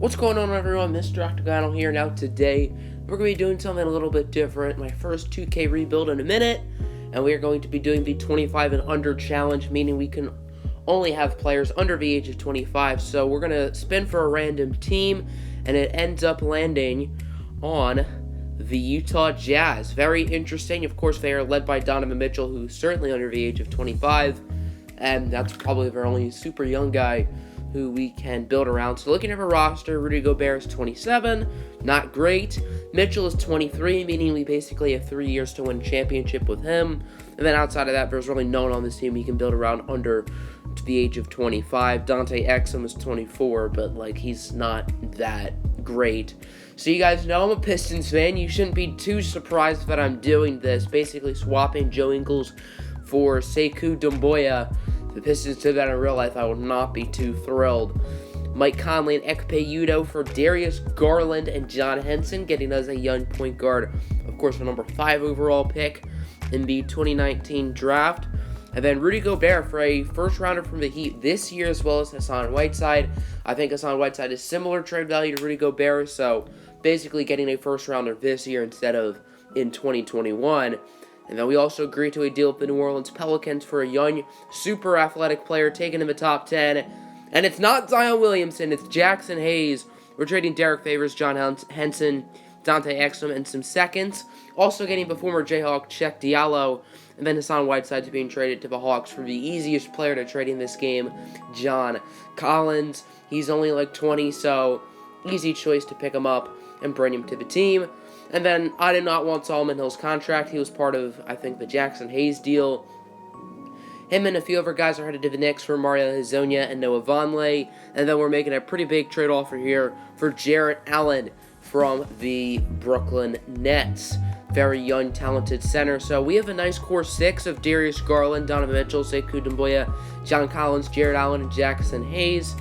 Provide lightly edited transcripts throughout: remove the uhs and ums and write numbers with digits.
What's going on, everyone? Mr. Octagonal here. Now today we're going to be doing something a little bit different. My first 2K rebuild in a minute, and we are going to be doing the 25 and under challenge, meaning we can only have players under the age of 25. So we're going to spin for a random team, and it ends up landing on the Utah Jazz. Very interesting. Of course, they are led by Donovan Mitchell, who's certainly under the age of 25, and that's probably their only super young guy who we can build around. So looking at our roster, Rudy Gobert is 27, not great. Mitchell is 23, meaning we basically have 3 years to win championship with him. And then outside of that, there's really no one on this team we can build around under to the age of 25. Dante Exum is 24, but he's not that great. So you guys know I'm a Pistons fan. You shouldn't be too surprised that I'm doing this, basically swapping Joe Ingles for Sekou Doumbouya. If the Pistons did that in real life, I would not be too thrilled. Mike Conley and Ekpe Udoh for Darius Garland and John Henson, getting us a young point guard, of course, the number 5 overall pick in the 2019 draft. And then Rudy Gobert for a first rounder from the Heat this year, as well as Hassan Whiteside. I think Hassan Whiteside is similar trade value to Rudy Gobert, so basically getting a first rounder this year instead of in 2021. And then we also agreed to a deal with the New Orleans Pelicans for a young, super athletic player taken in the top 10. And it's not Zion Williamson, it's Jackson Hayes. We're trading Derek Favors, John Henson, Dante Exum, and some seconds. Also getting the former Jayhawk Cheikh Diallo. And then Hassan Whiteside's being traded to the Hawks for the easiest player to trade in this game, John Collins. He's only 20, so easy choice to pick him up and bring him to the team. And then I did not want Solomon Hill's contract. He was part of, I think, the Jackson Hayes deal. Him and a few other guys are headed to the Knicks for Mario Hezonja and Noah Vonleh. And then we're making a pretty big trade offer here for Jarrett Allen from the Brooklyn Nets. Very young, talented center. So we have a nice core 6 of Darius Garland, Donovan Mitchell, Sekou Doumbouya, John Collins, Jarrett Allen, and Jackson Hayes.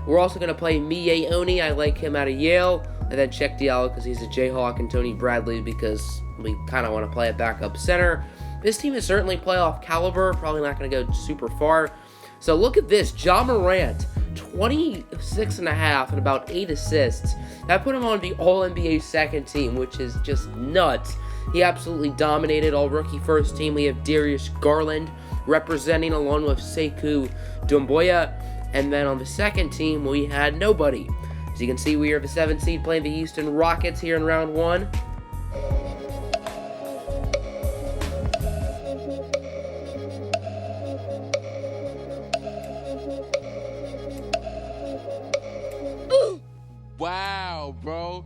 We're also going to play Miye Oni. I like him out of Yale. And then Cheikh Diallo because he's a Jayhawk, and Tony Bradley because we kind of want to play a backup center. This team is certainly playoff caliber. Probably not going to go super far. So look at this. Ja Morant, 26.5 and about 8 assists. That put him on the All-NBA second team, which is just nuts. He absolutely dominated all-rookie first team. We have Darius Garland representing along with Sekou Doumbouya. And then on the second team, we had nobody. As you can see, we are the 7th seed playing the Houston Rockets here in round 1. Wow, bro.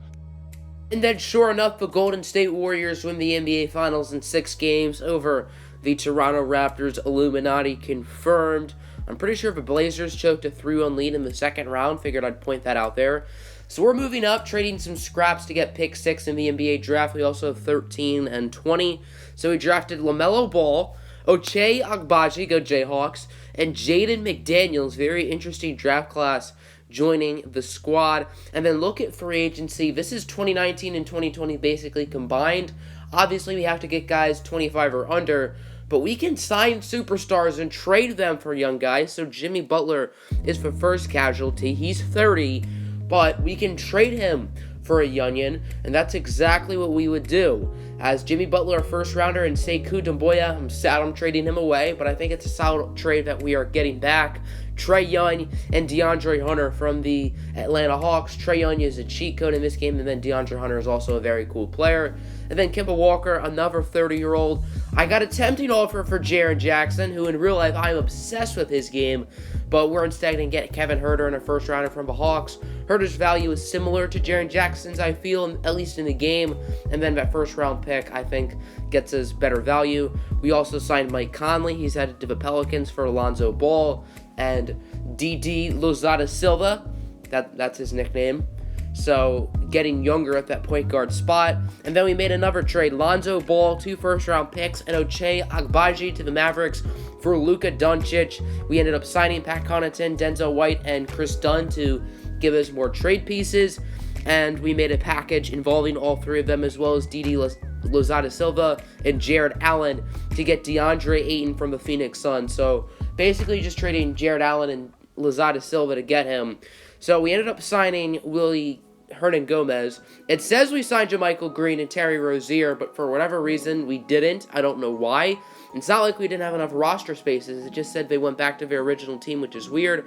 And then, sure enough, the Golden State Warriors win the NBA Finals in 6 games over the Toronto Raptors. Illuminati confirmed. I'm pretty sure the Blazers choked a 3-1 lead in the second round. Figured I'd point that out there. So we're moving up, trading some scraps to get pick 6 in the NBA draft. We also have 13 and 20. So we drafted LaMelo Ball, Ochai Agbaji, go Jayhawks, and Jaden McDaniels. Very interesting draft class joining the squad. And then look at free agency. This is 2019 and 2020 basically combined. Obviously, we have to get guys 25 or under, but we can sign superstars and trade them for young guys. So Jimmy Butler is the first casualty. He's 30, but we can trade him for a youngin, and that's exactly what we would do. As Jimmy Butler, a first rounder, and Sekou Doumbouya, I'm sad I'm trading him away, but I think it's a solid trade that we are getting back. Trae Young and DeAndre Hunter from the Atlanta Hawks. Trae Young is a cheat code in this game, and then DeAndre Hunter is also a very cool player. And then Kemba Walker, another 30-year-old. I got a tempting offer for Jaren Jackson, who in real life I'm obsessed with his game, but we're instead going to get Kevin Huerter in a first rounder from the Hawks. Huerter's value is similar to Jaren Jackson's, I feel, at least in the game, and then that first round pick, I think, gets us better value. We also signed Mike Conley. He's headed to the Pelicans for Alonzo Ball, and Didi Lozada Silva, that's his nickname. So getting younger at that point guard spot. And then we made another trade. Lonzo Ball, 2 first-round picks, and Ochai Agbaji to the Mavericks for Luka Doncic. We ended up signing Pat Connaughton, Denzel White, and Chris Dunn to give us more trade pieces. And we made a package involving all 3 of them, as well as Didi Lozada Silva and Jarrett Allen to get DeAndre Ayton from the Phoenix Suns. So basically just trading Jarrett Allen and Lozada Silva to get him. So we ended up signing Willie Hernan Gomez. It says we signed JaMychal Green and Terry Rozier, but for whatever reason, we didn't. I don't know why. It's not like we didn't have enough roster spaces. It just said they went back to their original team, which is weird.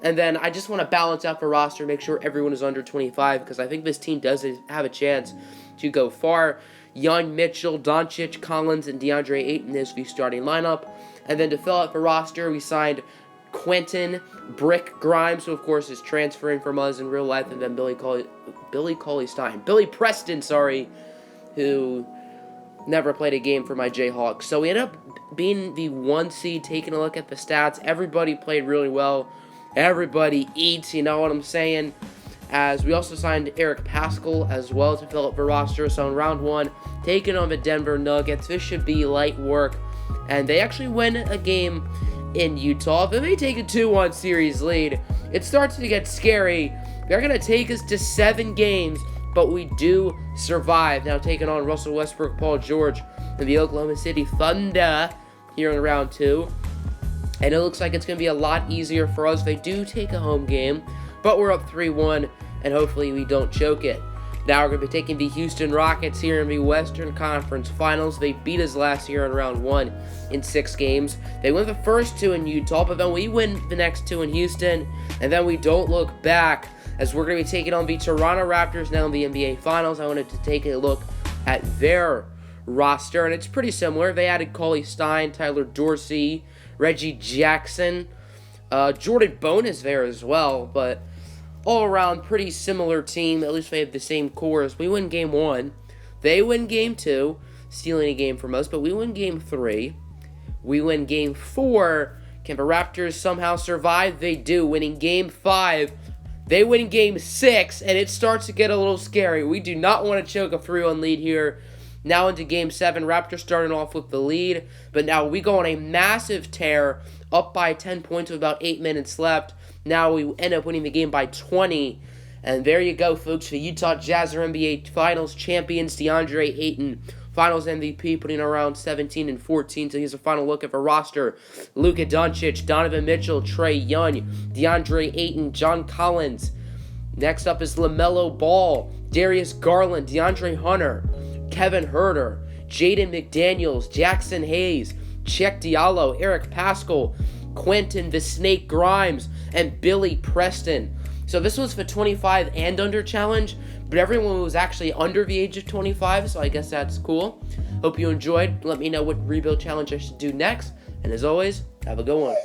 And then I just want to balance out the roster, make sure everyone is under 25, because I think this team does have a chance to go far. Young, Mitchell, Doncic, Collins, and DeAndre Ayton is the starting lineup. And then to fill out the roster, we signed Quentin Brick Grimes, who of course is transferring from us in real life, and then Billy Preston, who never played a game for my Jayhawks. So we ended up being the 1 seed, taking a look at the stats. Everybody played really well. Everybody eats, you know what I'm saying? As we also signed Eric Paschall as well to fill up the roster. So in round 1, taking on the Denver Nuggets. This should be light work. And they actually win a game in Utah. If they take a 2-1 series lead, it starts to get scary. They're going to take us to 7 games, but we do survive. Now taking on Russell Westbrook, Paul George, and the Oklahoma City Thunder here in round 2. And it looks like it's going to be a lot easier for us. They do take a home game, but we're up 3-1, and hopefully we don't choke it. Now we're going to be taking the Houston Rockets here in the Western Conference Finals. They beat us last year in round 1 in 6 games. They won the first 2 in Utah, but then we win the next 2 in Houston, and then we don't look back, as we're going to be taking on the Toronto Raptors now in the NBA Finals. I wanted to take a look at their roster, and it's pretty similar. They added Cauley Stein, Tyler Dorsey, Reggie Jackson, Jordan Bone is there as well, but all around pretty similar team. At least they have the same cores. We win game 1. They win game 2, stealing a game from us, but we win game 3. We win game 4. Can the Raptors somehow survive? They do, winning game 5. They win game 6, and it starts to get a little scary. We do not want to choke a 3-1 lead here. Now into game 7, Raptors starting off with the lead, but now we go on a massive tear, up by 10 points with about 8 minutes left. Now we end up winning the game by 20, and there you go, folks. The Utah Jazz are NBA Finals champions. DeAndre Ayton, Finals MVP, putting around 17 and 14. So here's a final look at the roster: Luka Doncic, Donovan Mitchell, Trae Young, DeAndre Ayton, John Collins. Next up is LaMelo Ball, Darius Garland, DeAndre Hunter, Kevin Huerter, Jaden McDaniels, Jackson Hayes, Cheikh Diallo, Eric Paschall, Quentin the Snake Grimes, and Billy Preston. So this was the 25 and under challenge, but everyone was actually under the age of 25, so I guess that's cool. Hope you enjoyed. Let me know what rebuild challenge I should do next, and as always, have a good one.